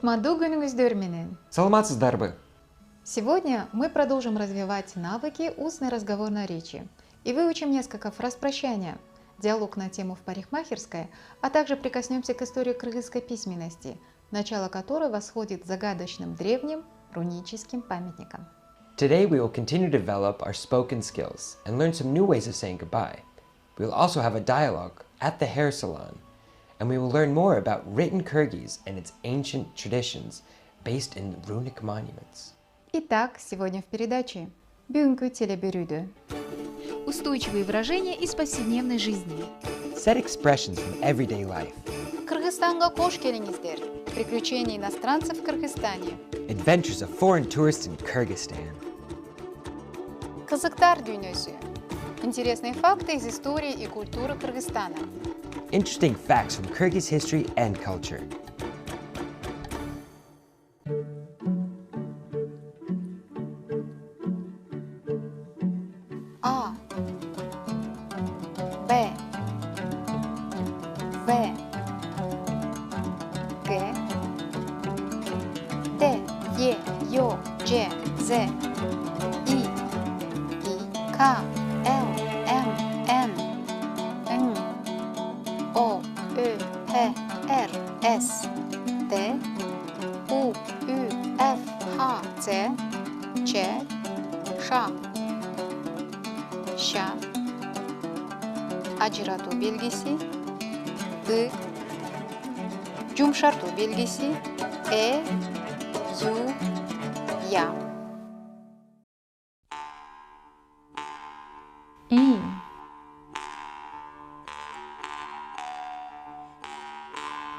Кутманду күнүңүздөр менен. Саламатсыздарбы? Сегодня мы продолжим развивать навыки устной разговорной речи и выучим несколько фраз прощания, диалог на тему в парикмахерской, а также прикоснемся к истории кыргызской письменности, начало которой восходит к загадочным древним руническим памятникам. Today we will continue to develop our spoken skills and learn some new ways of saying goodbye. We will also have a dialogue at the hair salon, and we will learn more about written Kyrgyz and its ancient traditions based in runic monuments. Итак, сегодня в передаче «Бүгүнкү телеберүүдө» устойчивые выражения из повседневной жизни. Set expressions from everyday life. Кыргызстанга кош келиңиздер. Приключения иностранцев в Кыргызстане. Adventures of foreign tourists in Kyrgyzstan. Кызыктар дүйнөсү. Интересные факты из истории и культуры Кыргызстана. Interesting facts from Kyrgyz history and culture. А, Б, В, Г, Д, Е, Ё, Ж, З, И, К, Л, М, Н, Н, О, Ö, П, Р, С, Т, У, Ü, F, H, Ц, Ч, Ш, Ş, ажыратуу белгиси, ы, жумшартуу белгиси, ю, я. И,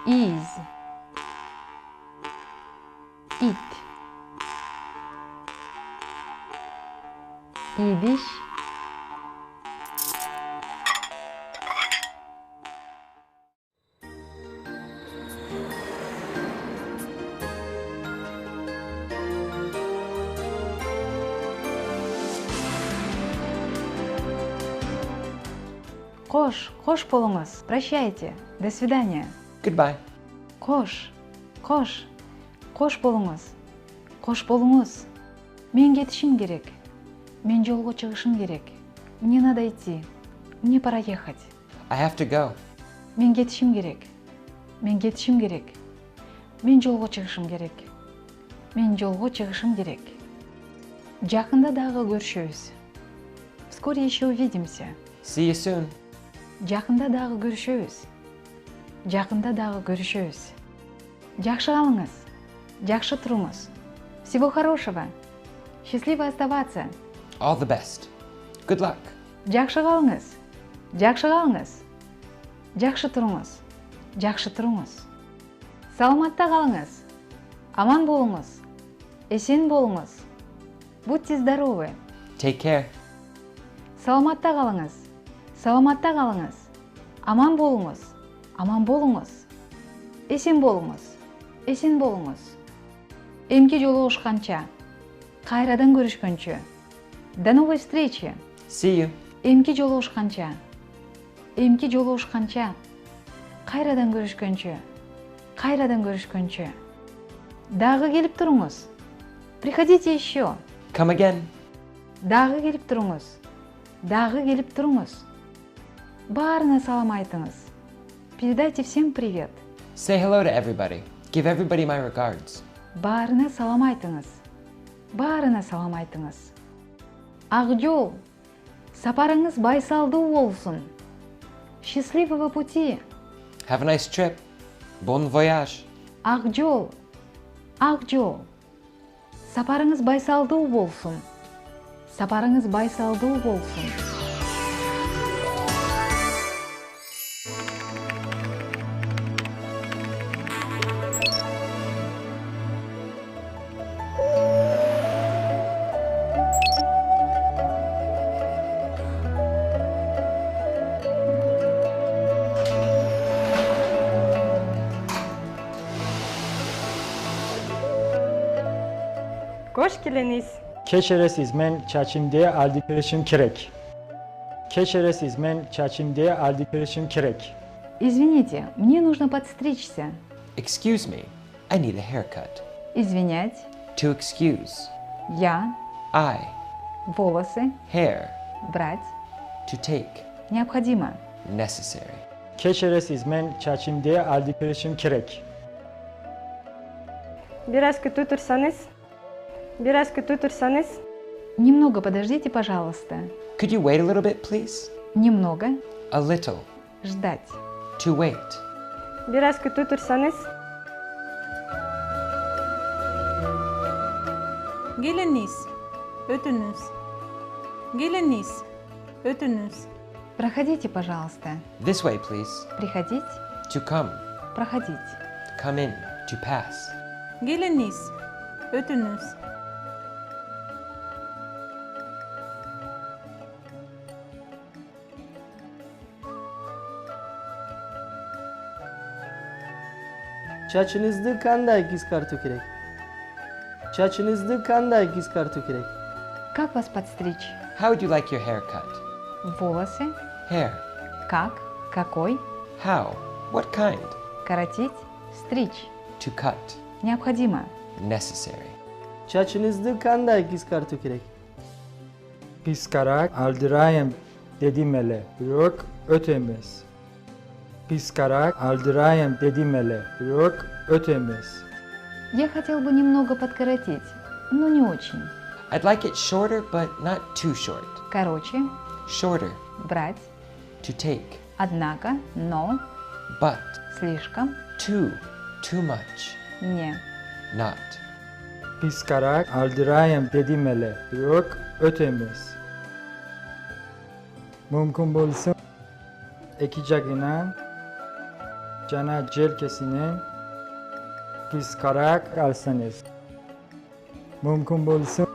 из, ит, идиш, кош болуңуз. Прощайте. До свидания. Goodbye. Кош болуңуз. Кош болуңуз. Мен кетишим керек. Мен жолго чыгышым керек. Мне надо идти. Мне пора ехать. I have to go. Мен кетишим керек. Мен жолго чыгышым керек. Жакында дагы көрүшөбүз. Вскоре еще увидимся. See you soon. Жакында дагы көрүшөбүз. Жакшы калыңыз. Жакшы туруңуз. Всего хорошего. Счастливо оставаться. All the best. Good luck. Жакшы калыңыз. Жакшы туруңуз. Саламатта калыңыз. Аман болуңуз. Эсен болуңуз. Будьте здоровы. Take care. Саламатта калыңыз. Аман болуңуз. Эсен болуңуз. Эмки жолугушканча. Кайрадан көрүшкөнчө. До новой встречи. See you. Эмки жолугушканча. Кайрадан көрүшкөнчө. Дагы келип туруңуз. Приходите еще. Come again. Дагы келип туруңуз. Баарына салам айтыңыз. Передайте всем привет. Say hello to everybody. Give everybody my regards. Баарына салам айтыңыз. Ак жол. Сапарыңыз байсалдуу болсун. Счастливого пути. Have a nice trip. Bon voyage. Ак жол. Сапарыңыз байсалдуу болсун. Hoş geldiniz. Keşeresiz men çaçimdiye aldikirişim kerek. Извините, мне нужно подстричься. Excuse me. I need a haircut. Извинять. To excuse. Я. I. Волосы. Hair. Брать. To take. Необходимо. Necessary. Keçeresiz men çaçimde aldiklerim gerek. Biraz kütürsanız. Немного подождите, пожалуйста. Could you wait a little bit, please? Немного. A little. Ждать. To wait. Biraz kütürsanız. Geliniz, ötünüz. Geliniz, ötünüz. Проходите, пожалуйста. This way, please. Приходить. To come. Проходить. Come in. To pass. Geliniz, ötünüz. Чачыңызды кандай кыскартуу керек? Чачыңызды кандай кыскартуу керек? Как вас подстричь? How would you like your hair cut? Волосы. Hair. Как? Какой? How? What kind? Коротить. Стричь. To cut. Необходимо. Necessary. Чачыңызды кандай кыскартуу керек? Piskarak aldırayım dedim ele. Yok ötemez. Piskarak aldırayım dedim ele. Yok ötemez. Я хотел бы немного подкоротить, но не очень. I'd like it shorter, but not too short. Короче. Shorter. Брать. To take. Однако. Но. But. Слишком. Too. Too much. Не. Not. Piskarak aldırayım dedim ele. Yok ötemez. Mümkün bulsun ekicagına cana celkesine piskarak alsanız. Mümkün bulsun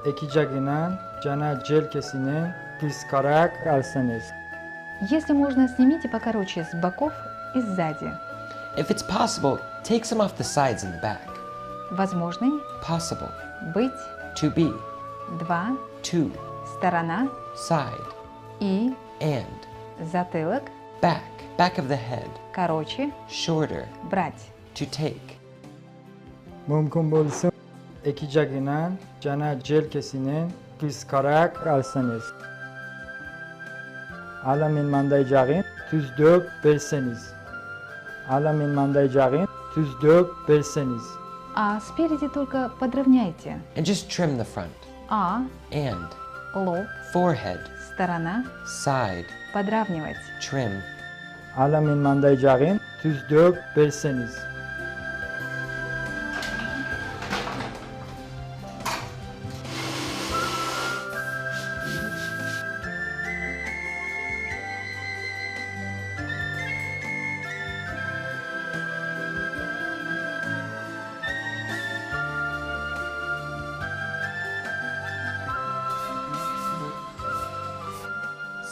ekicagına cana celkesine piskarak alsanız. Если можно, снимите покороче с боков и сзади. If it's possible, take some off the sides and the back. Возможный. Possible. Быть. To be. Два. To. Сторона. Side. И. And. Затылок. Back. Back of the head. Короче. Shorter. Брать. To take. Mümkün bulsun ekicagına cana celkesine piskarak alsanız. Alamin mandayacağın tuz dök verseniz. Alamin mandayacağın tuz dök verseniz. А спереди только подровняйте. And just trim the front. А. And. Лоб. Forehead. Сторона. Side. Подравнивать. Trim. Alamin mandayacağın tuz dök verseniz.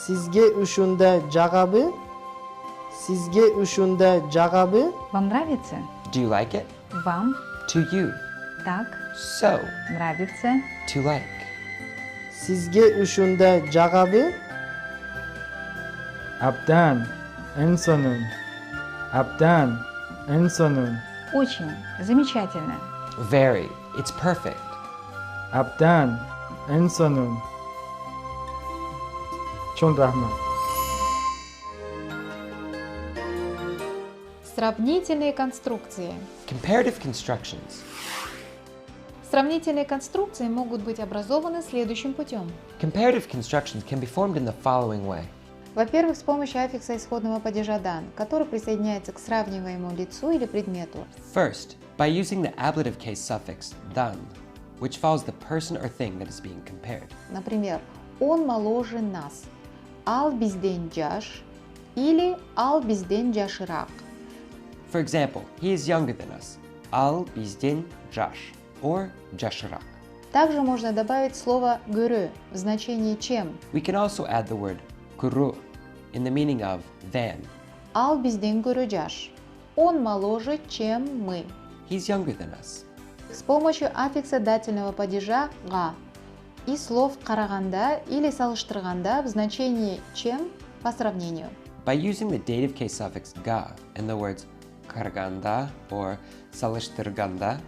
Sizge ушунда жагабы? Sizge ушунда жагабы? Вам нравится? Do you like it? Вам. To you. Так. So. Нравится. To like. Sizge ушунда жагабы? Abdan en sonun. Abdan en sonun. Очень. Замечательно. Very. It's perfect. Abdan en sonun. Çok rahmat. Сравнительные конструкции. Comparative constructions. Сравнительные конструкции могут быть образованы следующим путем. Comparative constructions can be formed in the following way. Во-первых, с помощью аффикса исходного падежа дан, который присоединяется к сравниваемому лицу или предмету. First, by using the ablative case suffix dan, which follows the person or thing that is being compared. Например, он моложе нас. Ал бизден жаш или ал бизден жашыраак. For example, he is younger than us. Al bizdin jash, or jashrak. Также можно добавить слово görö в значении чем. We can also add the word kuru in the meaning of than. Ал бизден görö жаш. Он моложе, чем мы. He's younger than us. С помощью аффикса дательного падежа га и слов караганда или салыштырганда в значении чем по сравнению. By using the dative case suffix ga and the words karganda or salishtirganda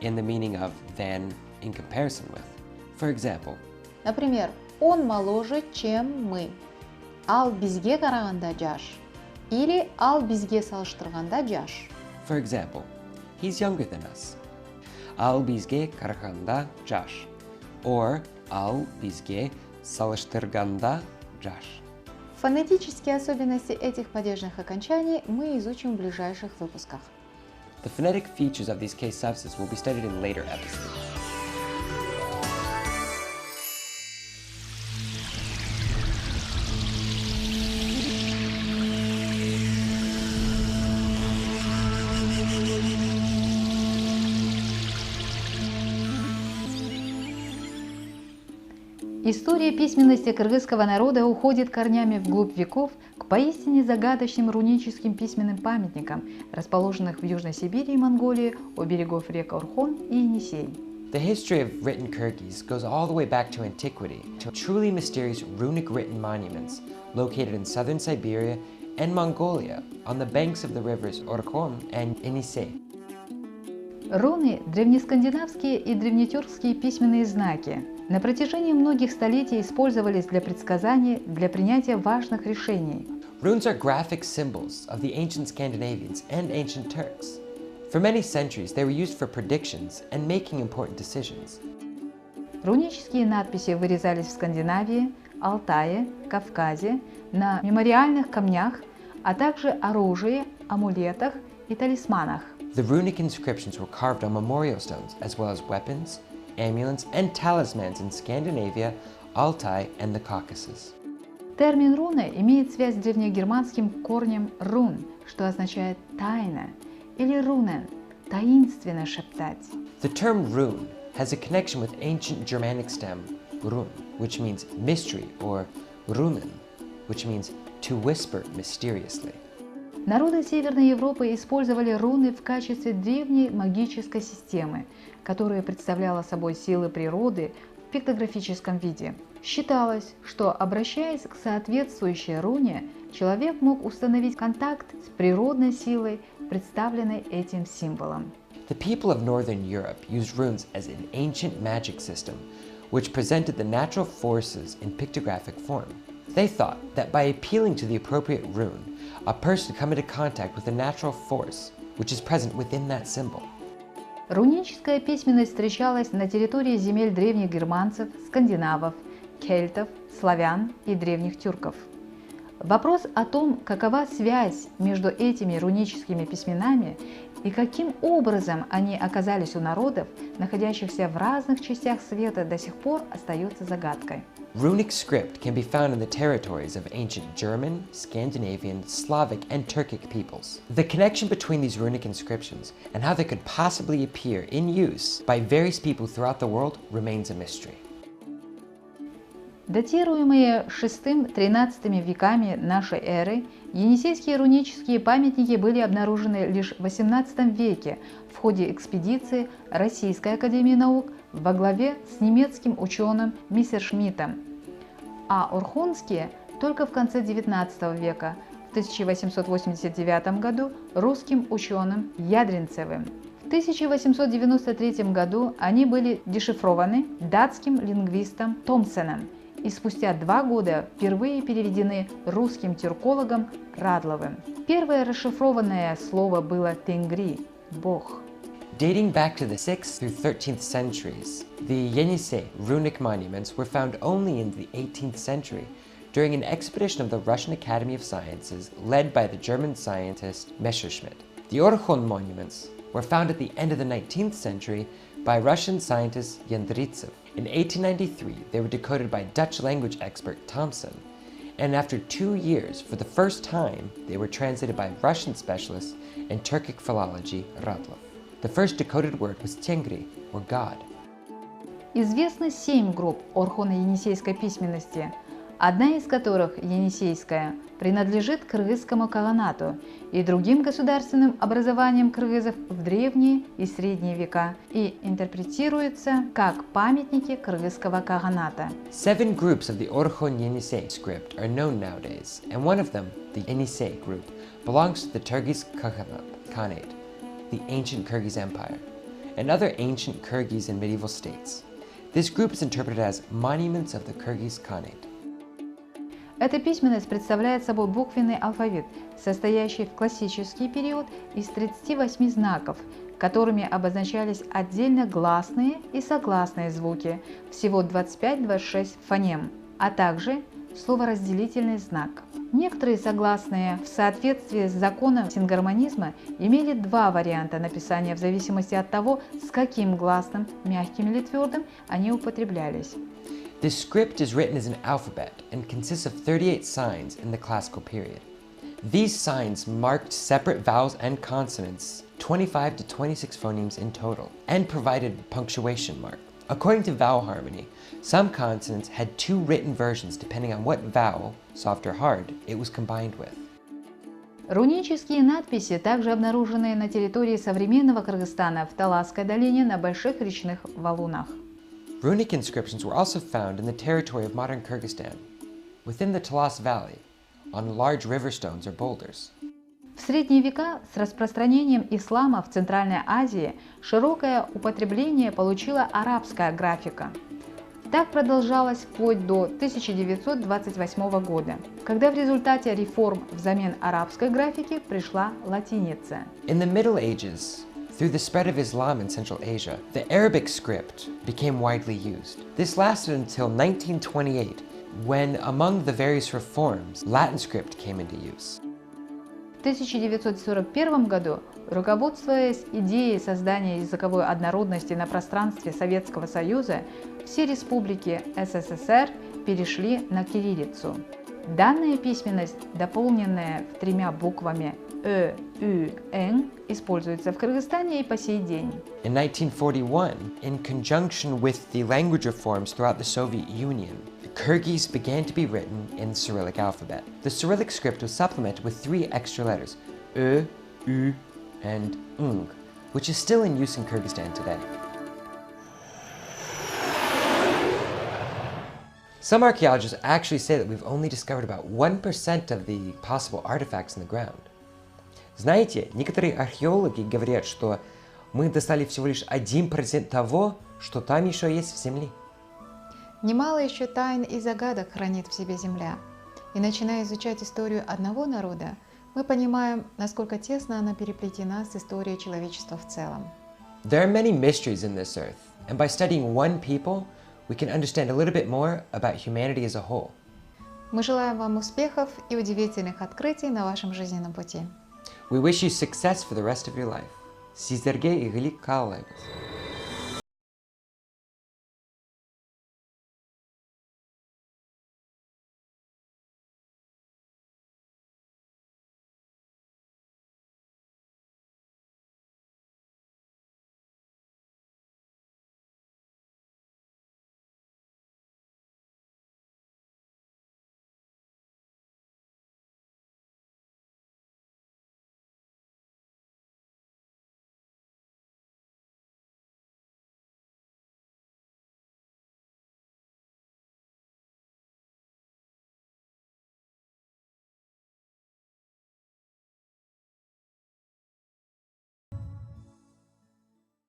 in the meaning of than, in comparison with. For example, Например, он моложе, чем мы. Ал бизге караганда жаш. Или ал бизге салыштырганда жаш. for example, he's younger than us. Al bizge karaganda jash. Or al bizge salıştırganda jash. Фонетические особенности этих падежных окончаний мы изучим в ближайших выпусках. The phonetic features of these case substances will be studied in later episodes. История письменности кыргызского народа уходит корнями вглубь веков к поистине загадочным руническим письменным памятникам, расположенных в Южной Сибири и Монголии у берегов рек Орхон и Енисей. The history of written Kyrgyz goes all the way back to antiquity, to truly mysterious runic written monuments located in southern Siberia and Mongolia on the banks of the rivers Orkhon and Yenisei. Руны – древнескандинавские и древнетюркские письменные знаки. На протяжении многих столетий использовались для предсказаний, для принятия важных решений. Runes are graphic symbols of the ancient Scandinavians and ancient Turks. For many centuries, they were used for predictions and making important decisions. Рунические надписи вырезались в Скандинавии, Алтае, Кавказе, на мемориальных камнях, а также оружии, амулетах и талисманах. The runic inscriptions were carved on memorial stones, as well as weapons, amulets, and talismans in Scandinavia, Altai, and the Caucasus. Термин «руна» имеет связь с древнегерманским корнем «рун», что означает «тайна», или «рунен» – «таинственно шептать». The term rune has a connection with ancient Germanic stem run, which means mystery, or runen, which means to whisper mysteriously. Народы Северной Европы использовали руны в качестве древней магической системы, которая представляла собой силы природы в пиктографическом виде. Считалось, что, обращаясь к соответствующей руне, человек мог установить контакт с природной силой, представленной этим символом. The people of Northern Europe used runes as an ancient magic system, which presented the natural forces in pictographic form. They thought that by appealing to the appropriate rune, a person could come into contact with the natural force, which is present within that symbol. Руническая письменность встречалась на территории земель древних германцев, скандинавов, кельтов, славян и древних тюрков. Вопрос о том, какова связь между этими руническими письменами и каким образом они оказались у народов, находящихся в разных частях света, до сих пор остается загадкой. Runic script can be found in the territories of ancient German, Scandinavian, Slavic, and Turkic peoples. The connection between these runic inscriptions and how they could possibly appear in use by various people throughout the world remains a mystery. Датируемые VI-XIII веками нашей эры, енисейские рунические памятники были обнаружены лишь в XVIII веке в ходе экспедиции Российской академии наук во главе с немецким ученым Мессершмиттом, а орхонские только в конце XIX века, в 1889 году русским ученым Ядринцевым. В 1893 году они были дешифрованы датским лингвистом Томпсоном и спустя 2 года впервые переведены русским тюркологом Радловым. Первое расшифрованное слово было «тенгри» – «бог». Dating back to the 6th through 13th centuries, the Yenisei runic monuments were found only in the 18th century during an expedition of the Russian Academy of Sciences led by the German scientist Messerschmitt. The Orkhon monuments were found at the end of the 19th century by Russian scientist Yendritsov. In 1893, they were decoded by Dutch language expert Thomson, and after 2 years, for the first time, they were translated by Russian specialists in Turkic philology Radlov. The first decoded word was Tengri, or God. Известно 7 групп орхоно-енисейской письменности, одна из которых, енисейская, принадлежит кыргызскому каганату и другим государственным образованиям кыргызов в древние и средние века и интерпретируется как памятники кыргызского каганата. 7 groups of the Orkhon Yenisei script are known nowadays, and one of them, the Yenisei group, belongs to the Kyrgyz Kaghanat. Khanate, the ancient Kyrgyz Empire, and other ancient Kyrgyz and medieval states. This group is interpreted as monuments of the Kyrgyz Khanate. Эта письменность представляет собой буквенный алфавит, состоящий в классический период из 38 знаков, которыми обозначались отдельно гласные и согласные звуки, всего 25-26 фонем, а также словоразделительный знак. Некоторые согласные в соответствии с законом сингармонизма имели два варианта написания в зависимости от того, с каким гласным, мягким или твердым, они употреблялись. This script is written as an alphabet and consists of 38 signs in the classical period. These signs marked separate vowels and consonants, 25 to 26 phonemes in total, and provided a punctuation mark. According to vowel harmony, some consonants had two written versions depending on what vowel, soft or hard, it was combined with. Рунические надписи также обнаружены на территории современного Кыргызстана в Таласской долине на больших речных валунах. Runic inscriptions were also found in the territory of modern Kyrgyzstan, within the Talas Valley, on large river stones or boulders. В средние века с распространением ислама в Центральной Азии широкое употребление получила арабская графика. Так продолжалось вплоть до 1928 года, когда в результате реформ взамен арабской графики пришла латиница. In the Middle Ages, through the spread of Islam in Central Asia, the Arabic script became widely used. This lasted until 1928, when, among the various reforms, Latin script came into use. В 1941 году, руководствуясь идеей создания языковой однородности на пространстве Советского Союза, все республики СССР перешли на кириллицу. Данная письменность, дополненная тремя буквами Ö, Ü, Н, используется в Кыргызстане и по сей день. In 1941, in conjunction with the language reforms throughout the Soviet Union, Kyrgyz began to be written in the Cyrillic alphabet. The Cyrillic script was supplemented with three extra letters, Ö, Ü, and Ng, which is still in use in Kyrgyzstan today. Some archaeologists actually say that we've only discovered about 1% of the possible artifacts in the ground. Знаете, некоторые археологи говорят, что мы достали всего лишь 1% того, что там еще есть в земле. Немало еще тайн и загадок хранит в себе Земля. И начиная изучать историю одного народа, мы понимаем, насколько тесно она переплетена с историей человечества в целом. There are many mysteries in this earth, and by studying one people, we can understand a little bit more about humanity as a whole. Мы желаем вам успехов и удивительных открытий на вашем жизненном пути. We wish you success for the rest of your life. Sizlerge iyilik kalagız.